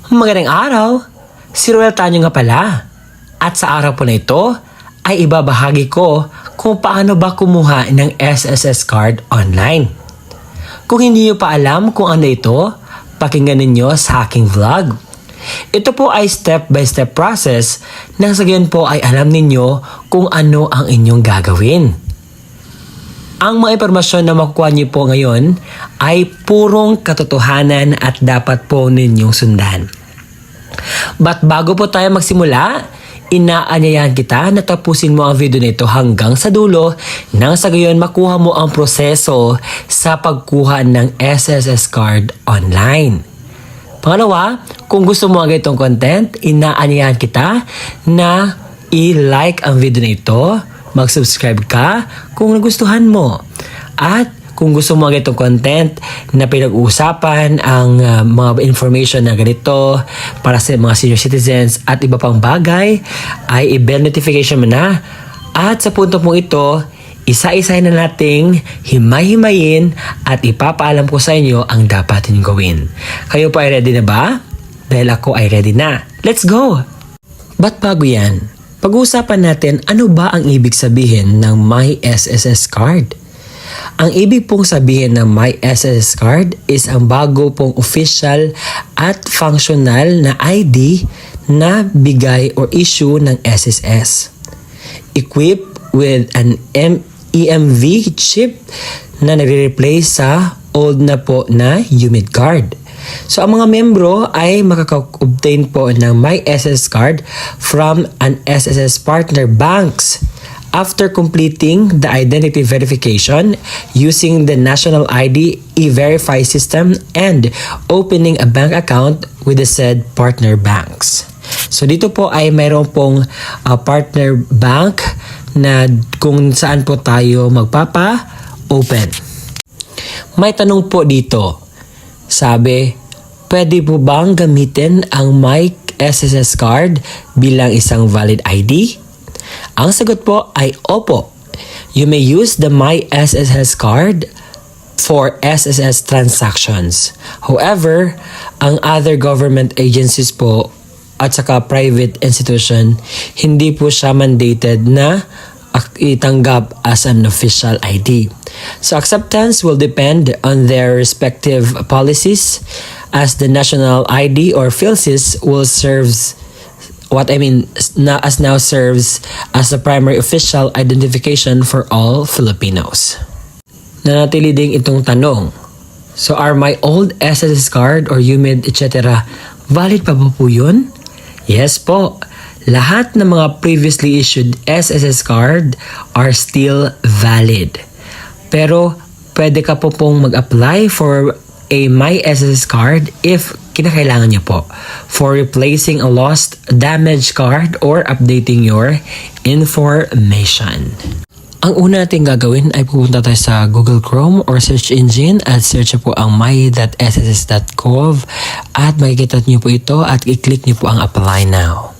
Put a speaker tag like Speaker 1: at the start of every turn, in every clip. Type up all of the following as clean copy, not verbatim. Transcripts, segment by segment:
Speaker 1: Magandang araw! Si Roel Tanyo nga pala. At sa araw po na ito ay ibabahagi ko kung paano ba kumuha ng SSS card online. Kung hindi niyo pa alam kung ano ito, pakinggan ninyo sa aking vlog. Ito po ay step-by-step process na sa gayon po ay alam ninyo kung ano ang inyong gagawin. Ang mga impormasyon na makukuha niyo po ngayon ay purong katotohanan at dapat po ninyong sundan. But bago po tayo magsimula, inaanyayahan kita na tapusin mo ang video nito hanggang sa dulo nang sa gayon makuha mo ang proseso sa pagkuha ng SSS card online. Pangalawa, kung gusto mo ang ganitong content, inaanyayahan kita na i-like ang video na ito, mag-subscribe ka kung nagustuhan mo. At kung gusto mo ang ganitong content na pinag-uusapan ang mga information na ganito para sa mga senior citizens at iba pang bagay, ay i-bell notification mo na. At sa punto pong ito, isa-isa na nating himay-himayin at ipapaalam ko sa inyo ang dapat ninyong gawin. Kayo pa ay ready na ba? Dahil ako ay ready na. Let's go! But bago yan, pag-uusapan natin ano ba ang ibig sabihin ng My SSS Card. Ang ibig pong sabihin ng My SSS Card is ang bago pong official at functional na ID na bigay or issue ng SSS. Equipped with an EMV chip na nagre-replace sa old na po na UMID card. So ang mga membro ay makaka-obtain po ng My SSS Card from an SSS partner banks after completing the identity verification using the National ID E-Verify system and opening a bank account with the said partner banks. So dito po ay mayroon pong partner bank na kung saan po tayo magpapa-open. May tanong po dito. Sabi, pwede po bang gamitin ang My SSS card bilang isang valid ID? Ang sagot po ay opo. You may use the My SSS card for SSS transactions. However, ang other government agencies po at saka private institution, hindi po siya mandated na itanggap as an official ID. So acceptance will depend on their respective policies as the national ID or PhilSys will serves now serves as the primary official identification for all Filipinos. Nanatili ding itong tanong. So are my old SSS card or UMID etc. valid pa po yun? Yes po. Lahat ng mga previously issued SSS card are still valid. Pero pwede ka po pong mag-apply for a My SSS card if kinakailangan niyo po for replacing a lost, damaged card or updating your information. Ang una natin gagawin ay pupunta tayo sa Google Chrome or search engine at search po ang my.sss.gov at makikita niyo po ito at i-click niyo po ang apply now.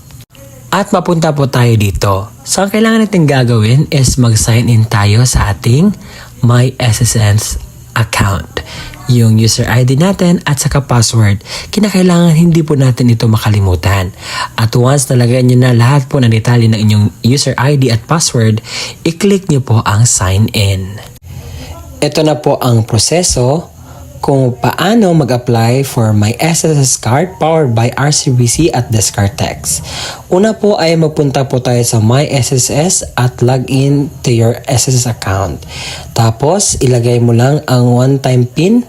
Speaker 1: At mapunta po tayo dito. So ang kailangan natin gagawin is mag-sign in tayo sa ating My SSS account. Yung user ID natin at saka password. Kinakailangan hindi po natin ito makalimutan. At once nalagay nyo na lahat po ng detalye ng inyong user ID at password, i-click nyo po ang sign in. Ito na po ang proseso kung paano mag-apply for My SSS card powered by RCBC at Descartes. Una po ay magpunta po tayo sa My SSS at log in to your SSS account. Tapos ilagay mo lang ang one-time PIN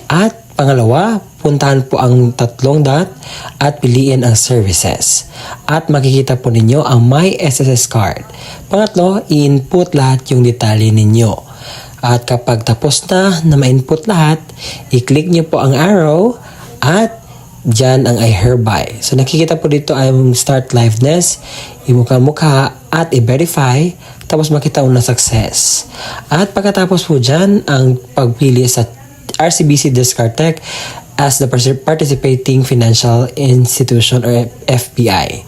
Speaker 1: at pangalawa, puntahan po ang 3 dot at piliin ang services. At makikita po ninyo ang My SSS card. Pangatlo, i-input lahat yung detalye ninyo. At kapag tapos na ma-input lahat, i-click nyo po ang arrow at dyan ang I hereby. So nakikita po dito ay start liveness, imukha-mukha at i-verify, tapos makita mo na success. At pagkatapos po dyan ang pagpili sa RCBC Descartes as the participating financial institution or FPI.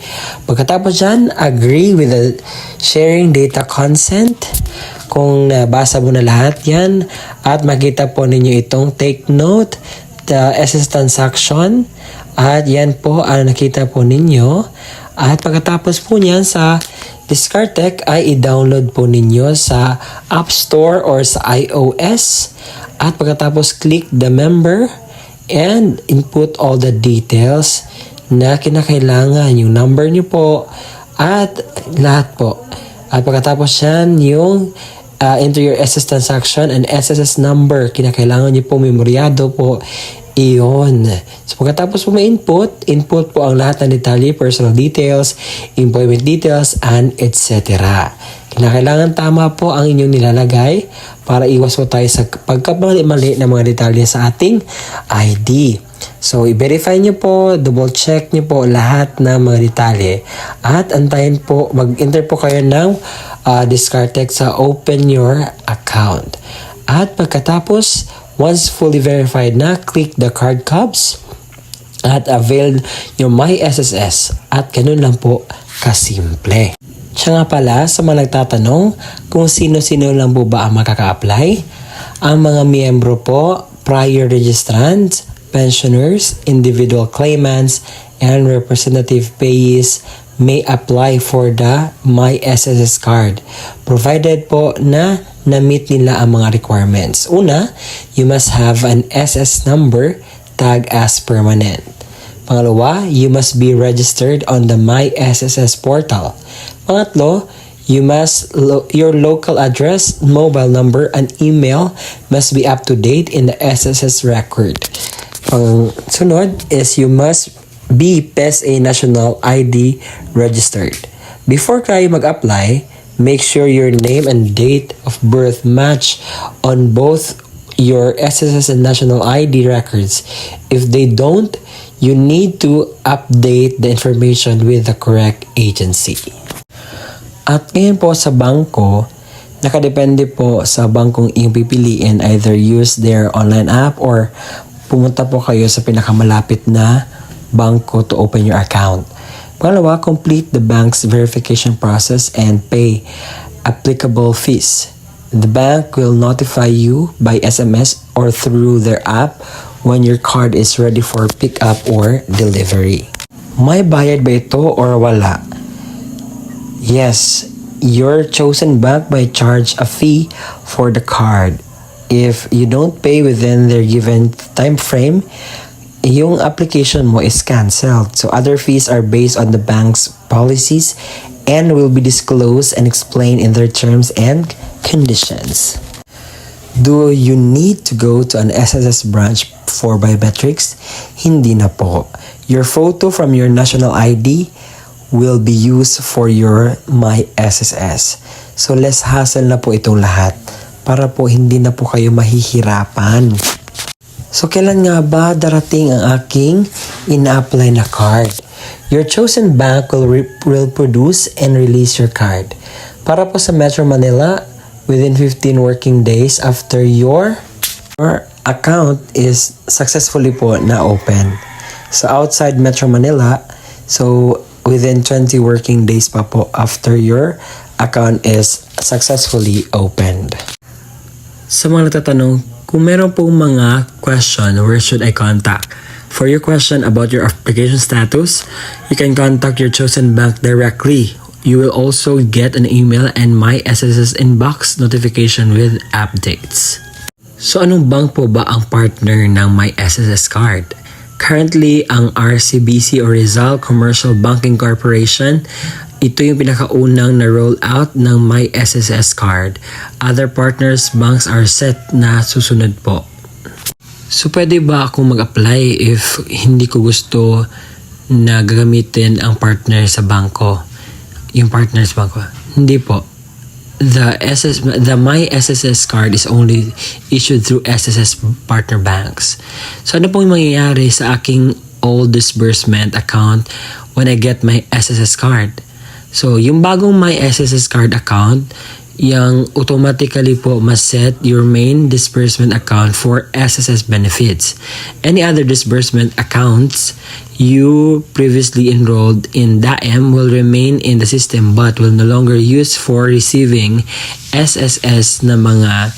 Speaker 1: Pagkatapos dyan, agree with the sharing data consent. Kung nabasa mo na lahat yan at makita po ninyo itong take note, the SS transaction At yan po ang nakita po ninyo. At pagkatapos po niyan sa Discardtech ay i-download po ninyo sa App Store or sa iOS. At pagkatapos click the member and input all the details na kinakailangan. Yung number nyo po at lahat po. At pagkatapos yan yung enter your SS transaction and SSS number. Kinakailangan nyo po memoryado po. Iyon. So pagkatapos po may input po ang lahat ng detalye, personal details, employment details, and etc. Kinakailangan tama po ang inyong nilalagay para iwas po tayo sa pagkamali ng mga detalye sa ating ID. So i-verify nyo po, double check nyo po lahat ng mga detalye at antayin po, mag-enter po kayo ng Discardtech sa open your account. At pagkatapos, once fully verified na, click the card cubs at avail yung My SSS at ganun lang po kasimple. Siya nga pala sa mga nagtatanong kung sino-sino lang po ba ang makaka-apply. Ang mga miyembro po, prior registrants, pensioners, individual claimants, and representative payees may apply for the My SSS card provided po na na-meet nila ang mga requirements. Una, you must have an SS number tagged as permanent. Pangalawa, you must be registered on the My SSS portal. Pangatlo, your local address, mobile number, and email must be up to date in the SSS record. Pangsunod is you must be PESA National ID registered. Before kayo mag-apply, make sure your name and date of birth match on both your SSS and National ID records. If they don't, you need to update the information with the correct agency. At ngayon po sa bangko, nakadepende po sa bangkong iyong pipiliin, either use their online app or pumunta po kayo sa pinakamalapit na bangko to open your account. Pangalawa, complete the bank's verification process and pay applicable fees. The bank will notify you by SMS or through their app when your card is ready for pickup or delivery. May bayad ba ito or wala? Yes, your chosen bank may charge a fee for the card. If you don't pay within their given time frame, yung application mo is cancelled. So other fees are based on the bank's policies and will be disclosed and explained in their terms and conditions. Do you need to go to an SSS branch for biometrics? Hindi na po. Your photo from your national ID will be used for your My SSS. So less hassle na po itong lahat para po hindi na po kayo mahihirapan. So, kailan nga ba darating ang aking ina-apply na card? Your chosen bank will produce and release your card. Para po sa Metro Manila, within 15 working days after your account is successfully po na-open. So, outside Metro Manila, so within 20 working days pa po after your account is successfully opened. Sa mga nagtatanong, kung meron pong mga question, where should I contact? For your question about your application status, you can contact your chosen bank directly. You will also get an email and My SSS inbox notification with updates. So anong bank po ba ang partner ng My SSS card? Currently, ang RCBC or Rizal Commercial Banking Corporation, ito yung pinakaunang na-roll out ng My SSS card. Other partners banks are set na susunod po. So pwede ba akong mag-apply if hindi ko gusto na gagamitin ang partner sa bangko? Yung partner sa bangko? Hindi po. The My SSS card is only issued through SSS partner banks. So ano pong mangyayari sa aking old disbursement account when I get my SSS card? So, yung bagong My SSS card account, yung automatically po mas-set your main disbursement account for SSS benefits. Any other disbursement accounts you previously enrolled in DAM will remain in the system but will no longer use for receiving SSS na mga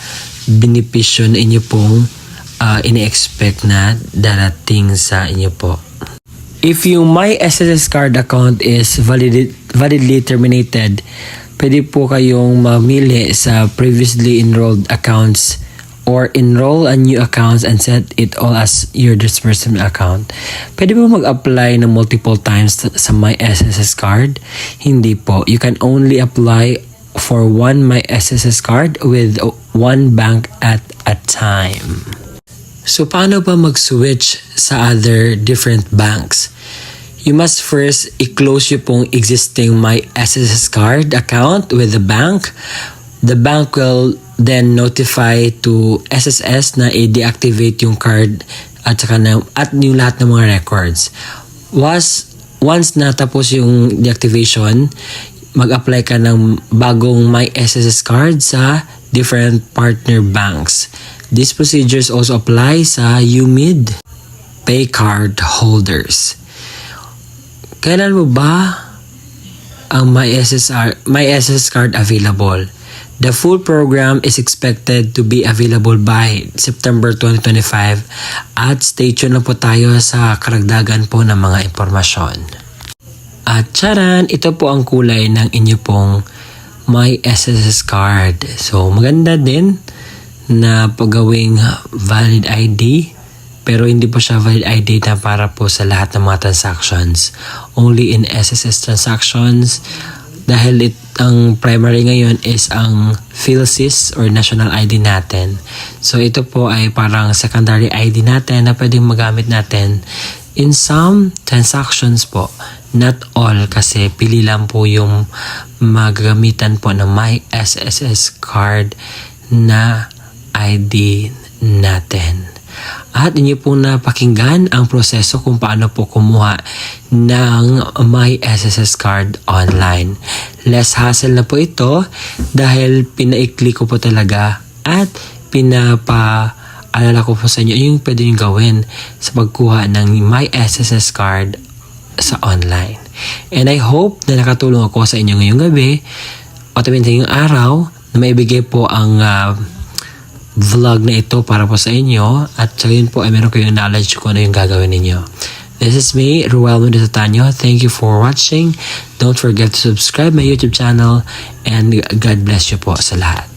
Speaker 1: benepisyo na inyo pong ini-expect na darating sa inyo po. If yung My SSS card account is validly terminated, pwede po kayong mamili sa previously enrolled accounts or enroll a new account and set it all as your disbursement account. Pwede po mag-apply ng multiple times sa My SSS card? Hindi po. You can only apply for one My SSS card with one bank at a time. So, paano ba mag-switch sa other different banks? You must first i-close yung pong existing My SSS card account with the bank. The bank will then notify to SSS na i-deactivate yung card at yung lahat ng mga records. Once natapos yung deactivation, mag-apply ka ng bagong My SSS card sa different partner banks. These procedures also apply sa UMID pay card holders. Kailan mo ba ang My SSS card available? The full program is expected to be available by September 2025 at stay tuned na po tayo sa karagdagan po ng mga impormasyon. At charan, ito po ang kulay ng inyo pong My SSS card. So maganda din na paggawing valid ID. Pero hindi po siya valid ID na para po sa lahat ng mga transactions. Only in SSS transactions. Dahil ang primary ngayon is ang PhilSys or National ID natin. So ito po ay parang secondary ID natin na pwedeng magamit natin in some transactions po. Not all kasi pili lang po yung magagamitan po ng My SSS card na ID natin. At inyo po napakinggan ang proseso kung paano po kumuha ng My SSS card online. Less hassle na po ito dahil pinaikli ko po talaga at pinapaalala ko po sa inyo yung pwede nyo gawin sa pagkuha ng My SSS card sa online. And I hope na nakatulong ako sa inyo ngayong gabi o ngayong araw na maibigay po ang vlog na ito para po sa inyo at sa yun po ay meron kayong knowledge kung ano yung gagawin ninyo. This is me, Ruel Mendoza-Tanyo. Thank you for watching. Don't forget to subscribe my YouTube channel and God bless you po sa lahat.